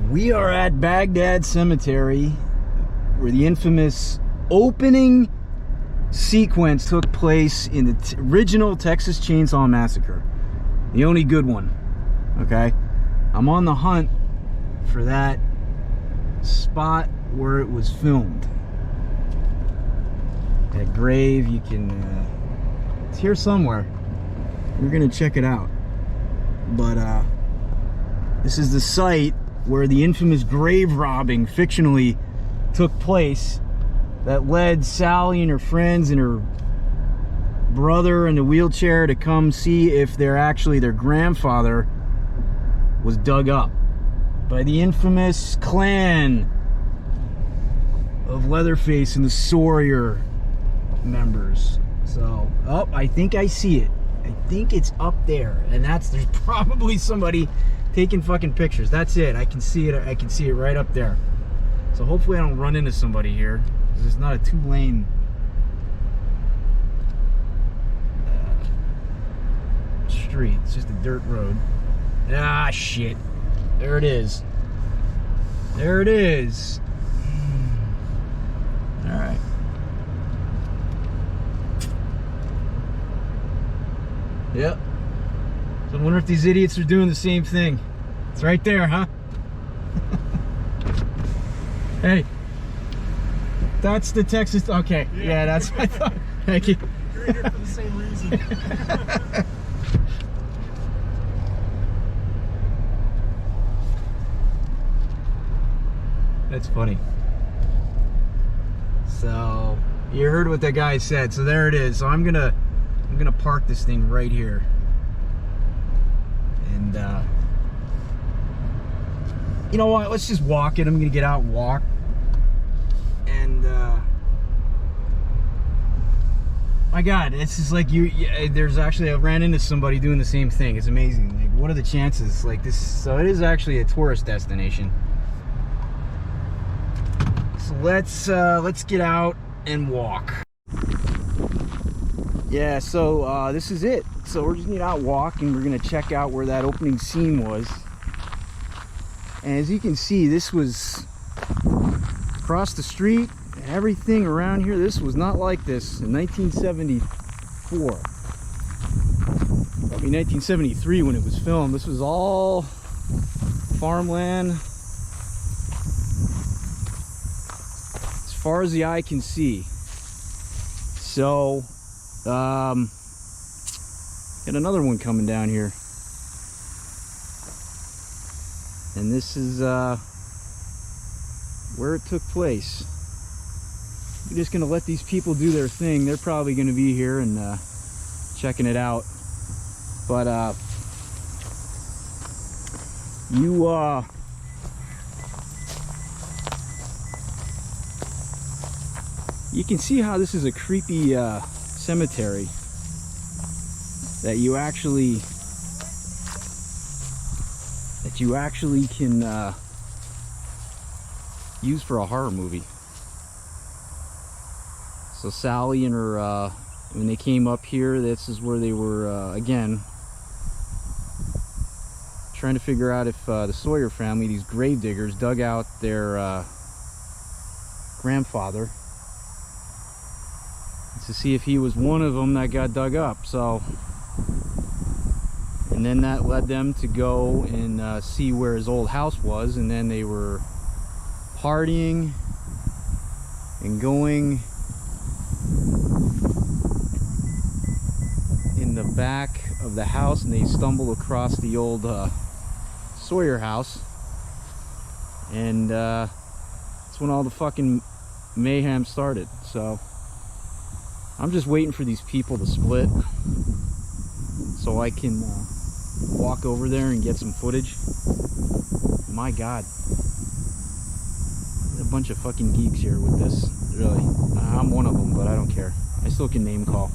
We are at Bagdad Cemetery, where the infamous opening sequence took place in the original Texas Chainsaw Massacre. The only good one, okay? I'm on the hunt for that spot where it was filmed. That grave, you can, it's here somewhere. We're gonna check it out. But, this is the site where the infamous grave robbing fictionally took place that led Sally and her friends and her brother in the wheelchair to come see if their grandfather was dug up by the infamous clan of Leatherface and the Sawyer members. So, oh, I think I see it. I think it's up there, and there's probably somebody taking fucking pictures. That's it. I can see it. I can see it right up there. So hopefully I don't run into somebody here, because it's not a two-lane street. It's just a dirt road. Ah, shit. There it is. There it is. All right. Yep. So I wonder if these idiots are doing the same thing. It's right there, huh? Hey. That's the Texas... Okay. Yeah, that's what I thought. Thank you. You're here for the same reason. That's funny. So, you heard what that guy said. So there it is. So I'm gonna park this thing right here. And you know what? Let's just walk it. I'm gonna get out and walk. And my God, it's just like there's actually, I ran into somebody doing the same thing. It's amazing. Like, what are the chances? Like this? So it is actually a tourist destination. So let's get out and walk. Yeah, so this is it. So we're just gonna out walk, and we're gonna check out where that opening scene was. And as you can see, this was across the street and everything around here. This was not like this in 1974. Probably 1973 when it was filmed. This was all farmland. As far as the eye can see. So got another one coming down here, and this is where it took place. We're just gonna let these people do their thing. They're probably gonna be here and checking it out, but you can see how this is a creepy cemetery that you actually can use for a horror movie. So Sally and her when they came up here, this is where they were again trying to figure out if the Sawyer family, these grave diggers, dug out their grandfather, to see if he was one of them that got dug up. So, and then that led them to go and see where his old house was, and then they were partying and going in the back of the house, and they stumbled across the old Sawyer house, and that's when all the fucking mayhem started. So I'm just waiting for these people to split so I can walk over there and get some footage. My God, there's a bunch of fucking geeks here with this, really. I'm one of them, but I don't care. I still can name call.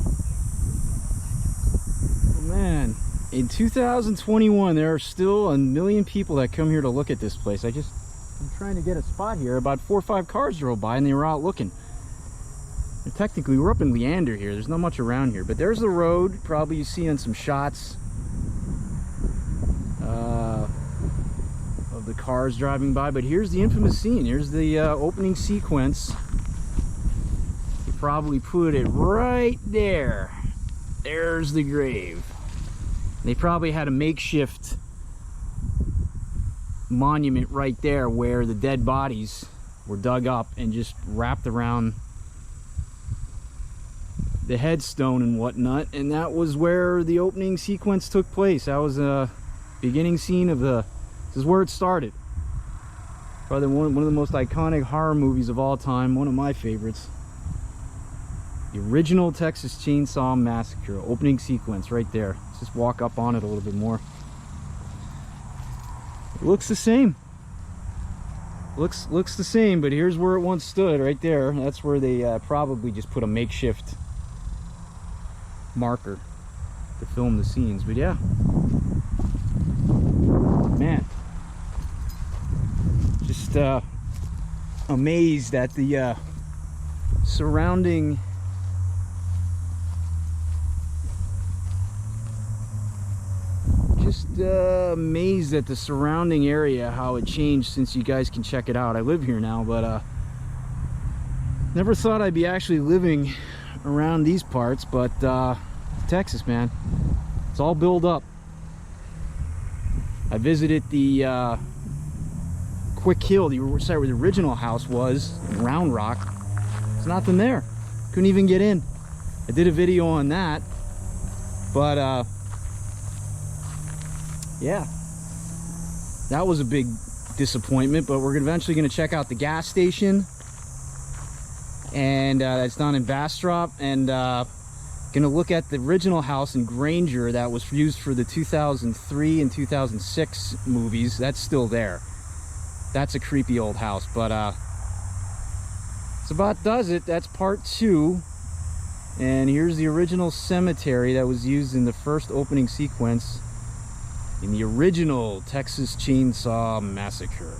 Oh man, in 2021 there are still 1 million people that come here to look at this place. I'm trying to get a spot here. About 4 or 5 cars drove by and they were out looking. And technically we're up in Leander here. There's not much around here, but there's the road. Probably you see on some shots of the cars driving by. But here's the infamous scene. Here's the opening sequence. They probably put it right there. There's the grave. They probably had a makeshift monument right there where the dead bodies were dug up and just wrapped around the headstone and whatnot, and that was where the opening sequence took place. That was a beginning scene of this is where it started. Probably one of the most iconic horror movies of all time, one of my favorites. The original Texas Chainsaw Massacre, opening sequence right there. Let's just walk up on it a little bit more. It looks the same. Looks the same, but here's where it once stood, right there. That's where they probably just put a makeshift marker to film the scenes. But yeah, man, just amazed at the surrounding amazed at the surrounding area, how it changed since you guys can check it out. I live here now, but never thought I'd be actually living around these parts. But Texas, man, it's all built up. I visited the Quick Hill, the site where the original house was, in Round Rock. There's nothing there. Couldn't even get in. I did a video on that, but yeah, that was a big disappointment. But we're eventually going to check out the gas station, and that's down in Bastrop, and going to look at the original house in Granger that was used for the 2003 and 2006 movies. That's still there. That's a creepy old house. But that's about does it. That's part 2. And here's the original cemetery that was used in the first opening sequence in the original Texas Chainsaw Massacre.